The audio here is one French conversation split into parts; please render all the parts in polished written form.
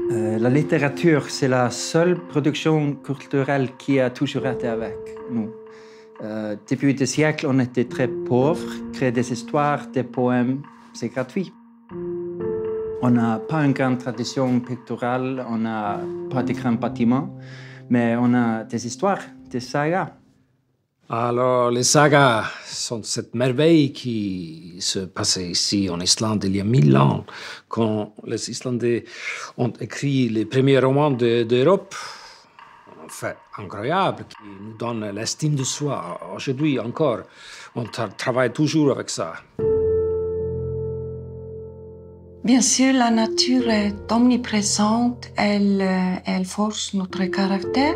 La littérature, c'est la seule production culturelle qui a toujours été avec nous. Depuis des siècles, on était très pauvres. Créer des histoires, des poèmes, c'est gratuit. On n'a pas une grande tradition picturale, on n'a pas de grands bâtiments, mais on a des histoires, des sagas. Alors, les sagas sont cette merveille qui se passait ici en Islande il y a 1000 ans, quand les Islandais ont écrit les premiers romans d'Europe. En fait, incroyable, qui nous donne l'estime de soi. Aujourd'hui encore, on travaille toujours avec ça. Bien sûr, la nature est omniprésente, elle force notre caractère.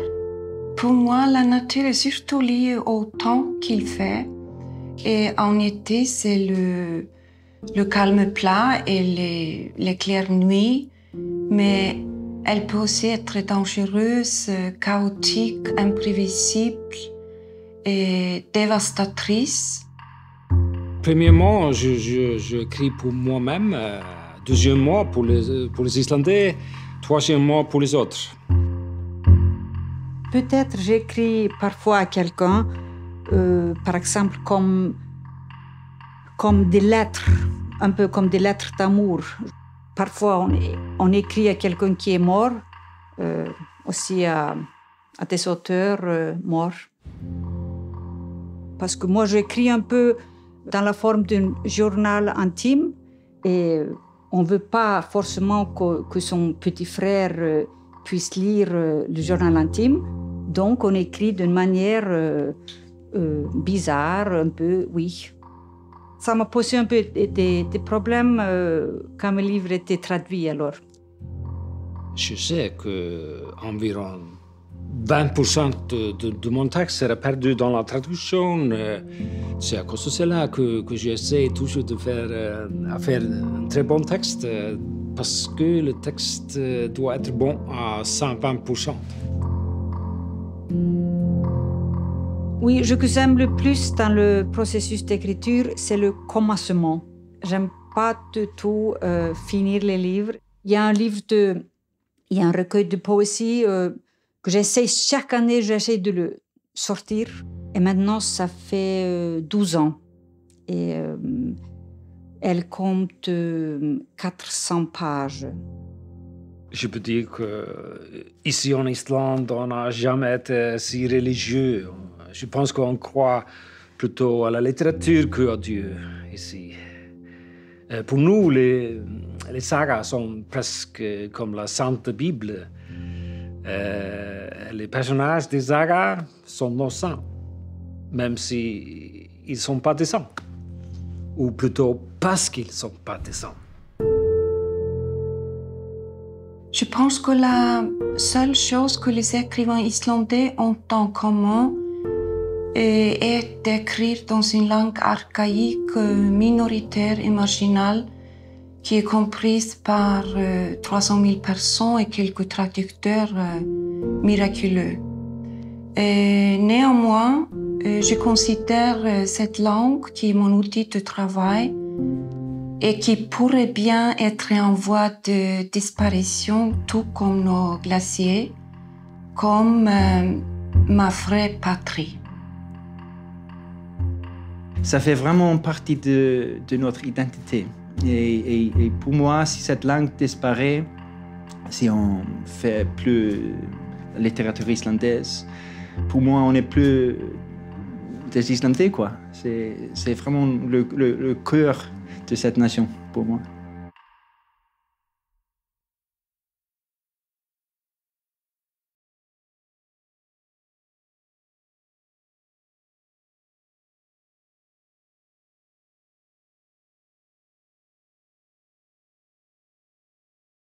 Pour moi, la nature est surtout liée au temps qu'il fait. Et en été, c'est le calme plat et les claires nuits. Mais elle peut aussi être dangereuse, chaotique, imprévisible et dévastatrice. Premièrement, j'écris pour moi-même. Deuxièmement, pour les Islandais. Troisièmement, pour les autres. Peut-être j'écris parfois à quelqu'un, par exemple comme des lettres, un peu comme des lettres d'amour. Parfois on écrit à quelqu'un qui est mort, aussi à des auteurs morts. Parce que moi j'écris un peu dans la forme d'un journal intime et on ne veut pas forcément que son petit frère puisse lire le journal intime. Donc, on écrit d'une manière bizarre, un peu, oui. Ça m'a posé un peu des problèmes quand le livre était traduit, alors. Je sais qu'environ 20% de mon texte sera perdu dans la traduction. C'est à cause de cela que j'essaie toujours de faire un très bon texte, parce que le texte doit être bon à 120%. Oui, ce que j'aime le plus dans le processus d'écriture, c'est le commencement. J'aime pas du tout finir les livres. Il y a un recueil de poésie que chaque année, j'essaie de le sortir. Et maintenant, ça fait 12 ans. Et elle compte 400 pages. Je peux dire qu'ici en Islande, on n'a jamais été si religieux. Je pense qu'on croit plutôt à la littérature qu'à Dieu ici. Pour nous, les sagas sont presque comme la Sainte Bible. Les personnages des sagas sont nos saints, même s'ils ne sont pas des saints. Ou plutôt parce qu'ils ne sont pas des saints. Je pense que la seule chose que les écrivains islandais ont en commun est d'écrire dans une langue archaïque, minoritaire et marginale, qui est comprise par 300 000 personnes et quelques traducteurs miraculeux. Et néanmoins, je considère cette langue qui est mon outil de travail et qui pourrait bien être en voie de disparition, tout comme nos glaciers, comme ma vraie patrie. Ça fait vraiment partie de notre identité. Et pour moi, si cette langue disparaît, si on ne fait plus la littérature islandaise, pour moi, on n'est plus des Islandais, quoi. C'est vraiment le cœur de cette nation, pour moi.